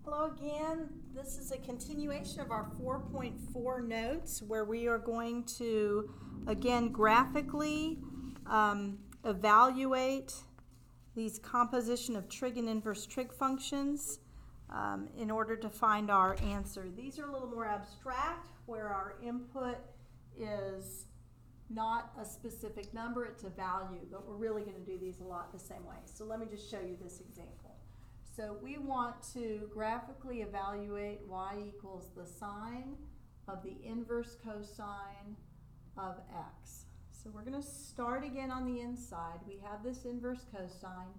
Hello again. This is a continuation of our 4.4 notes where we are going to again graphically evaluate these composition of trig and inverse trig functions in order to find our answer. These are a little more abstract where our input is not a specific number, it's a value, but we're really going to do these a lot the same way. So let me just show you this example. So we want to graphically evaluate y equals the sine of the inverse cosine of x. So we're going to start again on the inside. We have this inverse cosine.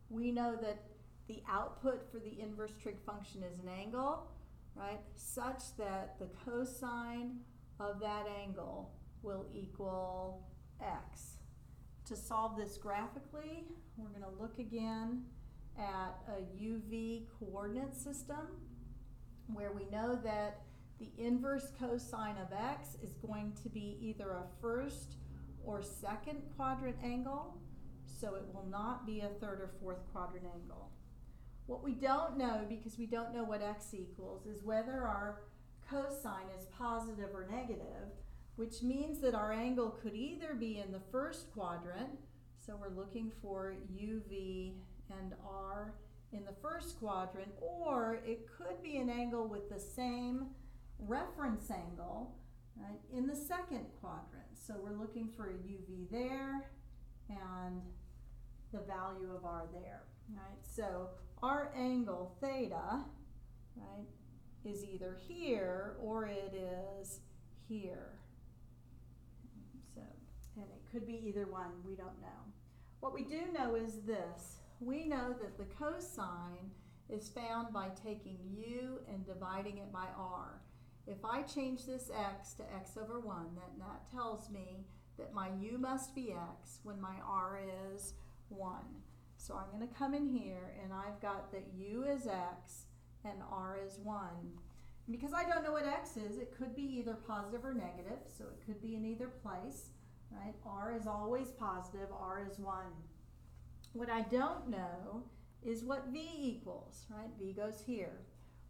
We know that the output for the inverse trig function is an angle, right, such that the cosine of that angle will equal x. To solve this graphically, we're going to look again at a UV coordinate system where we know that the inverse cosine of x is going to be either a first or second quadrant angle, so it will not be a third or fourth quadrant angle. What we don't know, because we don't know what x equals, is whether our cosine is positive or negative, which means that our angle could either be in the first quadrant, so we're looking for UV and R in the first quadrant, or it could be an angle with the same reference angle, right, in the second quadrant. So we're looking for a UV there and the value of R there, right? So our angle theta, right, is either here or it is here. So, and it could be either one, we don't know. What we do know is this. We know that the cosine is found by taking u and dividing it by r. If I change this x to x over 1, then that tells me that my u must be x when my r is 1. So I'm going to come in here and I've got that u is x and r is 1. And because I don't know what x is, it could be either positive or negative, so it could be in either place, right? R is always positive, r is 1. What I don't know is what v equals, right? V goes here.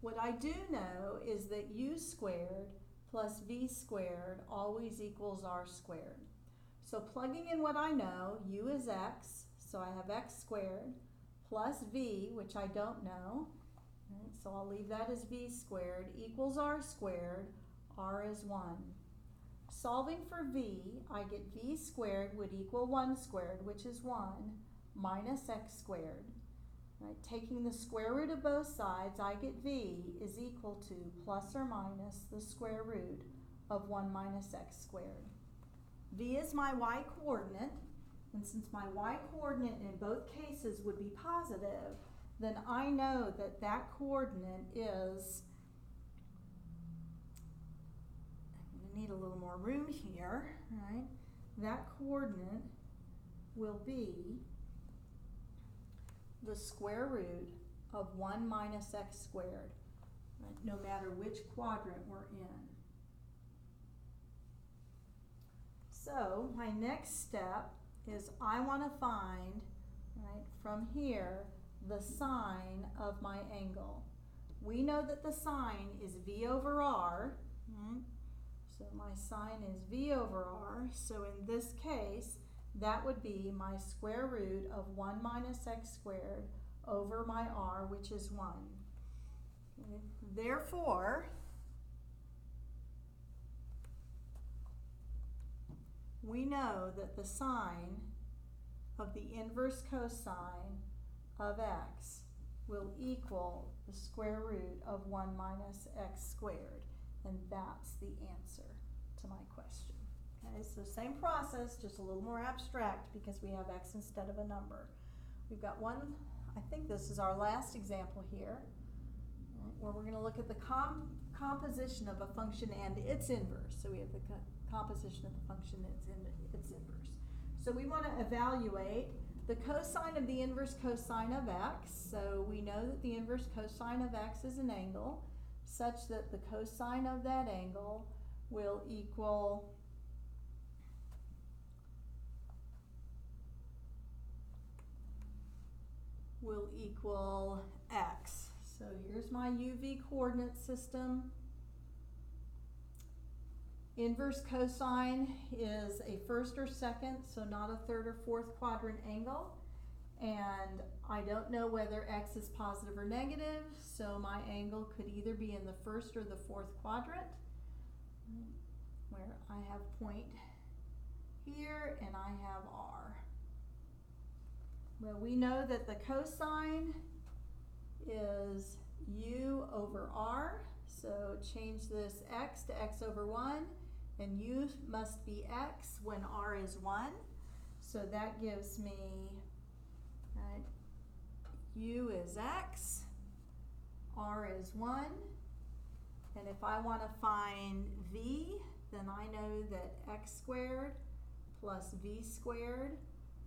What I do know is that u squared plus v squared always equals r squared. So plugging in what I know, u is x, so I have x squared, plus v, which I don't know, right? So I'll leave that as v squared, equals r squared, r is 1. Solving for v, I get v squared would equal 1 squared, which is 1, minus x squared. Right? Taking the square root of both sides, I get v is equal to plus or minus the square root of 1 minus x squared. V is my y coordinate, and since my y coordinate in both cases would be positive, then I know that that coordinate is, I'm going to need a little more room here, right? That coordinate will be the square root of 1 minus x squared, right, no matter which quadrant we're in. So my next step is I want to find, right, from here the sine of my angle. We know that the sine is v over r, right? So my sine is v over r, so in this case that would be my square root of 1 minus x squared over my r, which is 1. Okay. Therefore, we know that the sine of the inverse cosine of x will equal the square root of 1 minus x squared, and that's the answer to my question. Okay, so same process, just a little more abstract because we have x instead of a number. We've got one, I think this is our last example here, right, where we're going to look at the composition of a function and its inverse. So we have the composition of the function and its inverse. So we want to evaluate the cosine of the inverse cosine of x. So we know that the inverse cosine of x is an angle such that the cosine of that angle will equal x. So here's my UV coordinate system. Inverse cosine is a first or second, so not a third or fourth quadrant angle. And I don't know whether x is positive or negative, so my angle could either be in the first or the fourth quadrant, where I have point here and I have r. Well, we know that the cosine is u over r, so change this x to x over 1, and u must be x when r is 1. So that gives me, right, u is x, r is 1, and if I want to find v, then I know that x squared plus v squared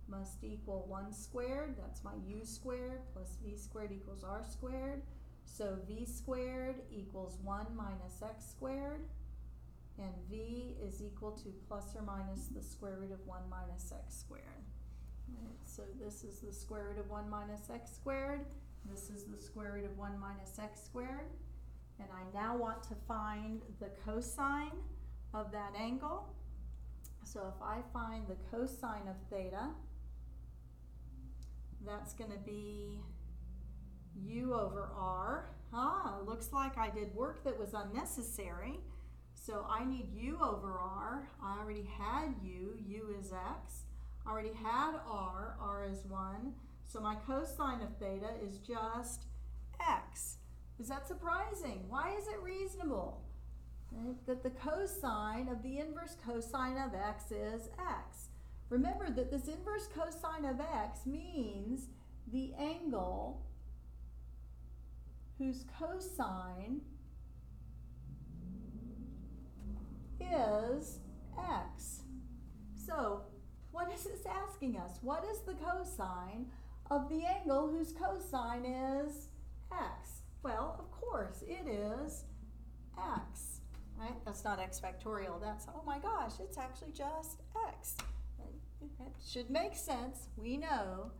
must equal 1 squared. That's my u squared plus v squared equals r squared. So v squared equals 1 minus x squared, and v is equal to plus or minus the square root of 1 minus x squared. Right, so this is the square root of 1 minus x squared. This is the square root of 1 minus x squared. And I now want to find the cosine of that angle. So if I find the cosine of theta, that's going to be u over r. Looks like I did work that was unnecessary. So I need u over r. I already had u is x. I already had r is 1. So my cosine of theta is just x. Is that surprising? Why is it reasonable that the cosine of the inverse cosine of x is x? Remember that this inverse cosine of x means the angle whose cosine is x. So what is this asking us? What is the cosine of the angle whose cosine is x? Well, of course, it is x, right? That's not x factorial. That's, oh my gosh, it's actually just x. That should make sense. We know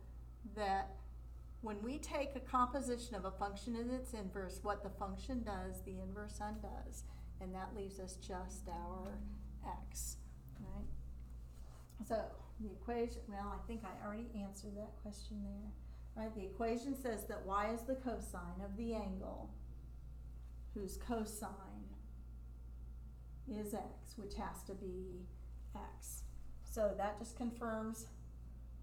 that when we take a composition of a function and its inverse, what the function does, the inverse undoes. And that leaves us just our x, right? So the equation, well, I think I already answered that question there. Right, the equation says that y is the cosine of the angle whose cosine is x, which has to be x. So that just confirms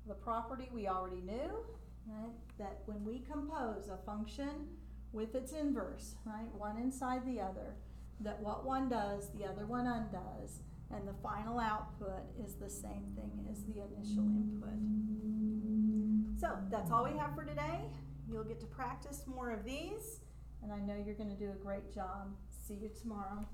the property we already knew, right? That when we compose a function with its inverse, right, one inside the other, that what one does, the other one undoes, and the final output is the same thing as the initial input. So that's all we have for today. You'll get to practice more of these, and I know you're going to do a great job. See you tomorrow.